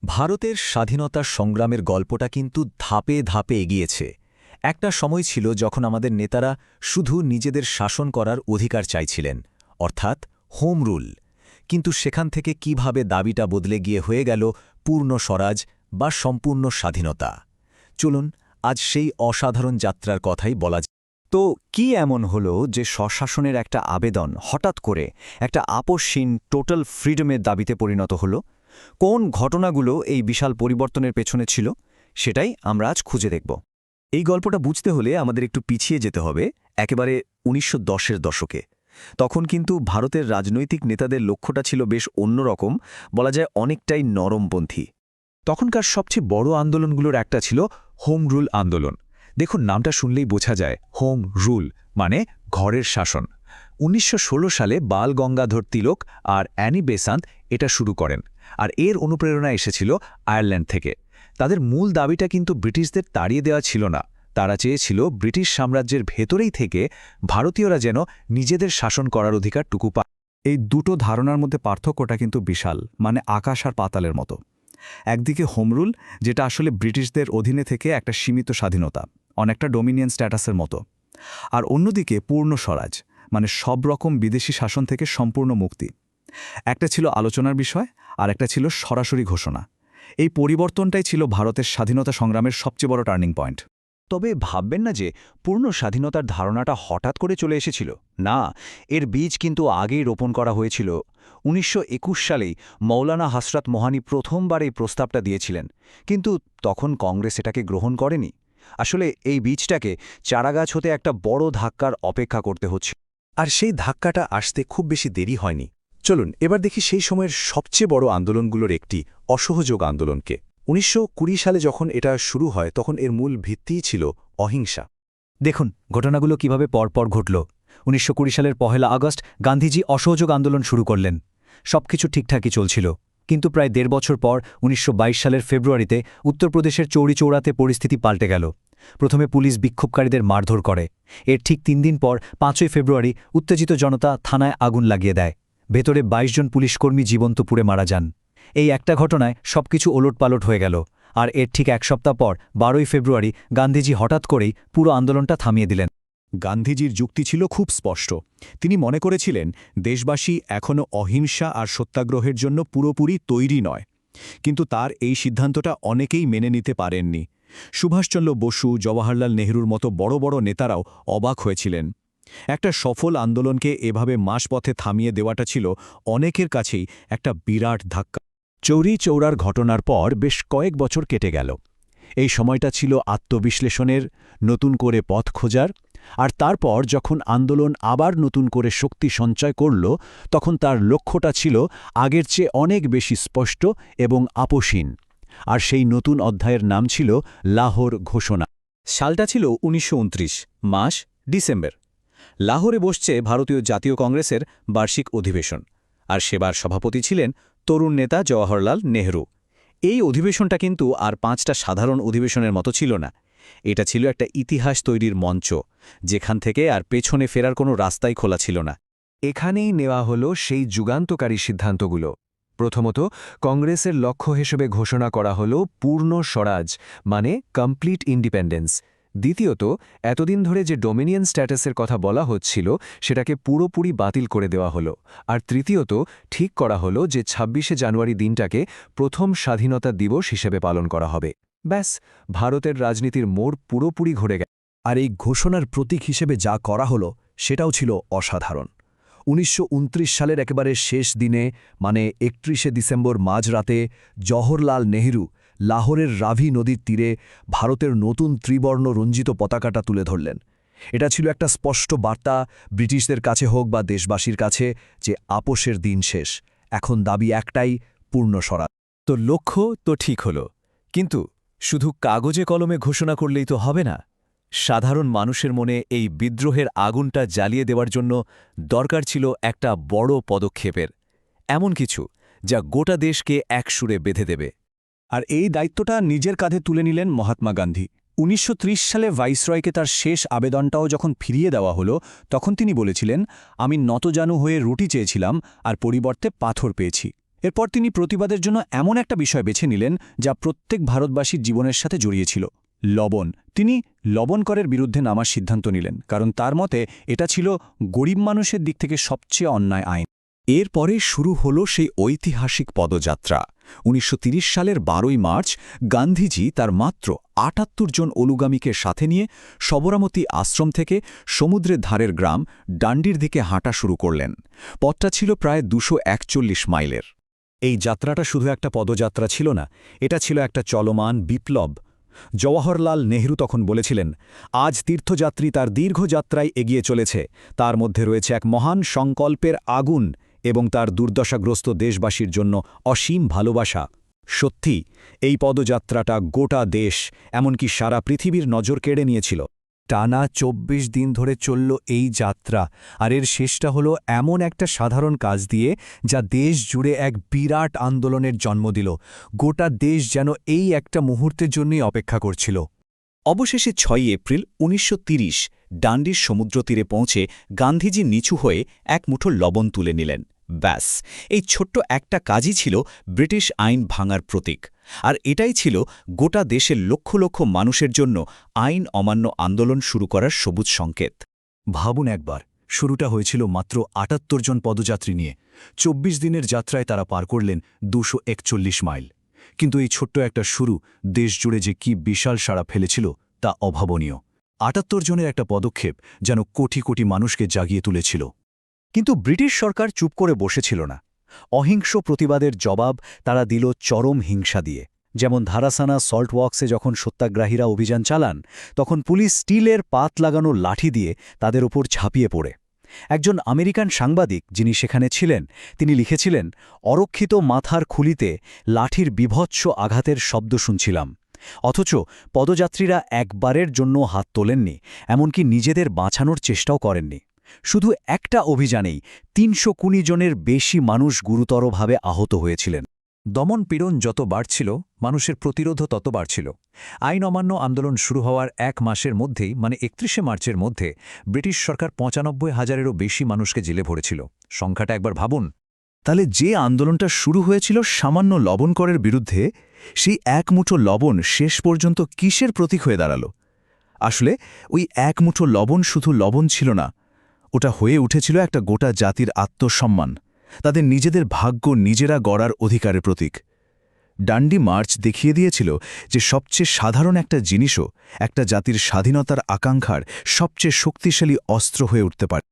ভারতের স্বাধীনতার সংগ্রামের গল্পটা কিন্তু ধাপে ধাপে এগিয়েছে। একটা সময় ছিল যখন আমাদের নেতারা শুধু নিজেদের শাসন করার অধিকার চাইছিলেন, অর্থাৎ হোম রুল। কিন্তু সেখান থেকে কিভাবে দাবিটা বদলে গিয়ে হয়ে গেল পূর্ণ স্বরাজ বা সম্পূর্ণ স্বাধীনতা। চলুন আজ সেই অসাধারণ যাত্রার কথাই বলা যাক। তো কি এমন হলো যে স্বশাসনের একটা আবেদন হঠাৎ করে একটা আপসহীন টোটাল ফ্রিডমের দাবিতে পরিণত হলো? কোন ঘটনাগুলো এই বিশাল পরিবর্তনের পেছনে ছিল, সেটাই আমরা আজ খুঁজে দেখব। এই গল্পটা বুঝতে হলে আমাদের একটু পিছিয়ে যেতে হবে একেবারে ১৯১০-এর দশকে। তখন কিন্তু ভারতের রাজনৈতিক নেতাদের লক্ষ্যটা ছিল বেশ অন্যরকম, বলা যায় অনেকটাই নরমপন্থী। তখনকার সবচেয়ে বড় আন্দোলনগুলোর একটা ছিল হোম রুল আন্দোলন। দেখুন, নামটা শুনলেই বোঝা যায়, হোম রুল মানে ঘরের শাসন। ১৯১৬ সালে বাল গঙ্গাধর তিলক আর অ্যানি বেসান্ত এটা শুরু করেন, আর এর অনুপ্রেরণা এসেছিল আয়ারল্যান্ড থেকে। তাদের মূল দাবিটা কিন্তু ব্রিটিশদের তাড়িয়ে দেওয়া ছিল না, তারা চেয়েছিল ব্রিটিশ সাম্রাজ্যের ভেতরেই থেকে ভারতীয়রা যেন নিজেদের শাসন করার অধিকারটুকু পায়। এই দুটো ধারণার মধ্যে পার্থক্যটা কিন্তু বিশাল, মানে আকাশ আর পাতালের মতো। একদিকে হোম রুল, যেটা আসলে ব্রিটিশদের অধীনে থেকে একটা সীমিত স্বাধীনতা, অনেকটা ডোমিনিয়ন স্ট্যাটাসের মতো। আর অন্যদিকে পূর্ণ স্বরাজ, মানে সব রকম বিদেশি শাসন থেকে সম্পূর্ণ মুক্তি। একটা ছিল আলোচনার বিষয়, আর একটা ছিল সরাসরি ঘোষণা। এই পরিবর্তনটাই ছিল ভারতের স্বাধীনতা সংগ্রামের সবচেয়ে বড় টার্নিং পয়েন্ট। তবে ভাববেন না যে পূর্ণ স্বাধীনতার ধারণাটা হঠাৎ করে চলে এসেছিল। না, এর বীজ কিন্তু আগেই রোপণ করা হয়েছিল। ১৯২১ সালেই মৌলানা হযরত মোহানি প্রথমবার এই প্রস্তাবটা দিয়েছিলেন, কিন্তু তখন কংগ্রেস এটাকে গ্রহণ করেনি। আসলে এই বীজটাকে চারাগাছ হতে একটা বড় ধাক্কার অপেক্ষা করতে হচ্ছে, আর সেই ধাক্কাটা আসতে খুব বেশি দেরি হয়নি। চলুন এবার দেখি সেই সময়ের সবচেয়ে বড় আন্দোলনগুলোর একটি, অসহযোগ আন্দোলনকে। ১৯২০ সালে যখন এটা শুরু হয় তখন এর মূল ভিত্তিই ছিল অহিংসা। দেখুন ঘটনাগুলো কিভাবে পরপর ঘটল। ১৯২০ সালের ১ আগস্ট গান্ধীজি অসহযোগ আন্দোলন শুরু করলেন। সবকিছু ঠিকঠাকই চলছিল, কিন্তু প্রায় ১.৫ বছর পর ১৯২২ সালের ফেব্রুয়ারিতে উত্তরপ্রদেশের চৌরিচৌরাতে পরিস্থিতি পাল্টে গেল। প্রথমে পুলিশ বিক্ষোভকারীদের মারধর করে। এর ঠিক ৩ দিন পর ৫ই ফেব্রুয়ারি উত্তেজিত জনতা থানায় আগুন লাগিয়ে দেয়। ভেতরে ২২ জন পুলিশকর্মী জীবন্ত পুড়ে মারা যান। এই একটা ঘটনায় সবকিছু ওলটপালট হয়ে গেল। আর এর ঠিক এক সপ্তাহ পর ১২ই ফেব্রুয়ারি গান্ধীজি হঠাৎ করেই পুরো আন্দোলনটা থামিয়ে দিলেন। গান্ধীজির যুক্তি ছিল খুব স্পষ্ট। তিনি মনে করেছিলেন দেশবাসী এখনও অহিংসা আর সত্যাগ্রহের জন্য পুরোপুরি তৈরি নয়। কিন্তু তার এই সিদ্ধান্তটা অনেকেই মেনে নিতে পারেননি। সুভাষচন্দ্র বসু, জওয়াহরলাল নেহরুর মতো বড় বড় নেতারাও অবাক হয়েছিলেন। একটা সফল আন্দোলনকে এভাবে মাঝপথে থামিয়ে দেওয়াটা ছিল অনেকের কাছেই একটা বিরাট ধাক্কা। চৌরি চৌরার ঘটনার পর বেশ কয়েক বছর কেটে গেল। এই সময়টা ছিল আত্মবিশ্লেষণের, নতুন করে পথ খোঁজার। আর তারপর যখন আন্দোলন আবার নতুন করে শক্তি সঞ্চয় করল, তখন তার লক্ষ্যটা ছিল আগের চেয়ে অনেক বেশি স্পষ্ট এবং আপোষহীন। আর সেই নতুন অধ্যায়ের নাম ছিল লাহোর ঘোষণা। সালটা ছিল ১৯২৯, মাস ডিসেম্বর। লাহোরে বসছে ভারতীয় জাতীয় কংগ্রেসের বার্ষিক অধিবেশন, আর সেবার সভাপতি ছিলেন তরুণ নেতা জওয়াহরলাল নেহরু। এই অধিবেশনটা কিন্তু আর ৫টা সাধারণ অধিবেশনের মতো ছিল না। এটা ছিল একটা ইতিহাস তৈরির মঞ্চ, যেখান থেকে আর পেছনে ফেরার কোনো রাস্তাই খোলা ছিল না। এখানেই নেওয়া হলো সেই যুগান্তকারী সিদ্ধান্তগুলো। প্রথমত, কংগ্রেসের লক্ষ্য হিসেবে ঘোষণা করা হলো পূর্ণ স্বরাজ, মানে কমপ্লিট ইন্ডিপেন্ডেন্স। দ্বিতীয়ত, এতদিন ধরে যে ডোমিনিয়ন স্ট্যাটাসের কথা বলা হচ্ছিল সেটাকে পুরোপুরি বাতিল করে দেওয়া হলো। আর তৃতীয়ত, ঠিক করা হলো যে ২৬শে জানুয়ারি দিনটাকে প্রথম স্বাধীনতা দিবস হিসেবে পালন করা হবে। ব্যাস, ভারতের রাজনীতির মোড় পুরোপুরি ঘুরে গেল। আর এই ঘোষণার প্রতীক হিসেবে যা করা হলো সেটাও ছিল অসাধারণ। ১৯২৯ সালের একেবারে শেষ দিনে, মানে ৩১শে ডিসেম্বর মাঝরাতে, জওহরলাল নেহরু লাহোরের রাভি নদীর তীরে ভারতের নতুন ত্রিবর্ণ রঞ্জিত পতাকাটা তুলে ধরলেন। এটা ছিল একটা স্পষ্ট বার্তা, ব্রিটিশদের কাছে হোক বা দেশবাসীর কাছে, যে আপোষের দিন শেষ। এখন দাবি একটাই, পূর্ণ স্বরাজ। তো লক্ষ্য তো ঠিক হলো, কিন্তু শুধু কাগজে কলমে ঘোষণা করলেই তো হবে না। সাধারণ মানুষের মনে এই বিদ্রোহের আগুনটা জ্বালিয়ে দেওয়ার জন্য দরকার ছিল একটা বড় পদক্ষেপের, এমন কিছু যা গোটা দেশকে একসুরে বেঁধে দেবে। আর এই দায়িত্বটা নিজের কাঁধে তুলে নিলেন মহাত্মা গান্ধী। ১৯৩০ সালে ভাইসরয়কে তার শেষ আবেদনটাও যখন ফিরিয়ে দেওয়া হলো, তখন তিনি বলেছিলেন, আমি নতজানু হয়ে রুটি চেয়েছিলাম আর পরিবর্তে পাথর পেয়েছি। এরপর তিনি প্রতিবাদের জন্য এমন একটা বিষয় বেছে নিলেন যা প্রত্যেক ভারতবাসীর জীবনের সাথে জড়িয়েছিল, লবণ। তিনি লবণ করের বিরুদ্ধে নামার সিদ্ধান্ত নিলেন, কারণ তার মতে এটা ছিল গরিব মানুষের দিক থেকে সবচেয়ে অন্যায় আইন। এরপরে শুরু হল সেই ঐতিহাসিক পদযাত্রা। ১৯৩০ সালের ১২ই মার্চ গান্ধীজি তার মাত্র ৭৮ জন অনুগামীকে সাথে নিয়ে সবরমতী আশ্রম থেকে সমুদ্রের ধারের গ্রাম ডান্ডির দিকে হাঁটা শুরু করলেন। পথটা ছিল প্রায় ২৪১ মাইলের। এই যাত্রাটা শুধু একটা পদযাত্রা ছিল না, এটা ছিল একটা চলমান বিপ্লব। জওহরলাল নেহরু তখন বলেছিলেন, আজ তীর্থযাত্রী তার দীর্ঘ যাত্রায় এগিয়ে চলেছে, তার মধ্যে রয়েছে এক মহান সংকল্পের আগুন এবং তার দুর্দশাগ্রস্ত দেশবাসীর জন্য অসীম ভালোবাসা। সত্যি, এই পদযাত্রাটা গোটা দেশ, এমনকি সারা পৃথিবীর নজর কেড়ে নিয়েছিল। টানা ২৪ দিন ধরে চলল এই যাত্রা, আর এর শেষটা হলো এমন একটা সাধারণ কাজ দিয়ে যা দেশ জুড়ে এক বিরাট আন্দোলনের জন্ম দিল। গোটা দেশ যেন এই একটা মুহূর্তের জন্যই অপেক্ষা করছিল। অবশেষে ৬ এপ্রিল ১৯৩০ ডান্ডির সমুদ্রতীরে পৌঁছে গান্ধীজি নিচু হয়ে এক মুঠো লবণ তুলে নিলেন। ব্যাস, এই ছোট্ট একটা কাজই ছিল ব্রিটিশ আইন ভাঙার প্রতীক। আর এটাই ছিল গোটা দেশের লক্ষ লক্ষ মানুষের জন্য আইন অমান্য আন্দোলন শুরু করার সবুজ সংকেত। ভাবুন একবার, শুরুটা হয়েছিল মাত্র ৭৮ জন পদযাত্রী নিয়ে। ২৪ দিনের যাত্রায় তারা পার করলেন ২৪১ মাইল। কিন্তু এই ছোট্ট একটা শুরু দেশজুড়ে যে কি বিশাল সাড়া ফেলেছিল তা অভাবনীয়। ৭৮ জনের একটা পদক্ষেপ যেন কোটি কোটি মানুষকে জাগিয়ে তুলেছিল। কিন্তু ব্রিটিশ সরকার চুপ করে বসেছিল না। অহিংস প্রতিবাদের জবাব তারা দিল চরম হিংসা দিয়ে। যেমন ধারাসানা সল্ট ওয়ার্কসে যখন সত্যাগ্রাহীরা অভিযান চালান, তখন পুলিশ স্টিলের পাত লাগানো লাঠি দিয়ে তাদের ওপর ঝাঁপিয়ে পড়ে। একজন আমেরিকান সাংবাদিক যিনি সেখানে ছিলেন, তিনি লিখেছিলেন, অরক্ষিত মাথার খুলিতে লাঠির বিভৎস আঘাতের শব্দ শুনছিলাম। অথচ পদযাত্রীরা একবারের জন্য হাত তোলেননি, এমনকি নিজেদের বাঁচানোর চেষ্টাও করেননি। শুধু একটা অভিযানেই ৩২০ জনের বেশি মানুষ গুরুতরভাবে আহত হয়েছিলেন। দমন পীড়ন যত বাড়ছিল, মানুষের প্রতিরোধও তত বাড়ছিল। আইন অমান্য আন্দোলন শুরু হওয়ার ১ মাসের মধ্যেই, মানে ৩১শে মার্চের মধ্যে, ব্রিটিশ সরকার ৯৫,০০০-এরও বেশি মানুষকে জেলে ভরেছিল। সংখ্যাটা একবার ভাবুন। তাহলে যে আন্দোলনটা শুরু হয়েছিল সামান্য লবণ করের বিরুদ্ধে, সেই এক মুঠো লবণ শেষ পর্যন্ত কিসের প্রতীক হয়ে দাঁড়াল? আসলে ওই এক মুঠো লবণ শুধু লবণ ছিল না, ওটা হয়ে উঠেছিল একটা গোটা জাতির আত্মসম্মান, তাদের নিজেদের ভাগ্য নিজেরা গড়ার অধিকারের প্রতীক। ডান্ডি মার্চ দেখিয়ে দিয়েছিল যে সবচেয়ে সাধারণ একটা জিনিসও একটা জাতির স্বাধীনতার আকাঙ্ক্ষার সবচেয়ে শক্তিশালী অস্ত্র হয়ে উঠতে পারে।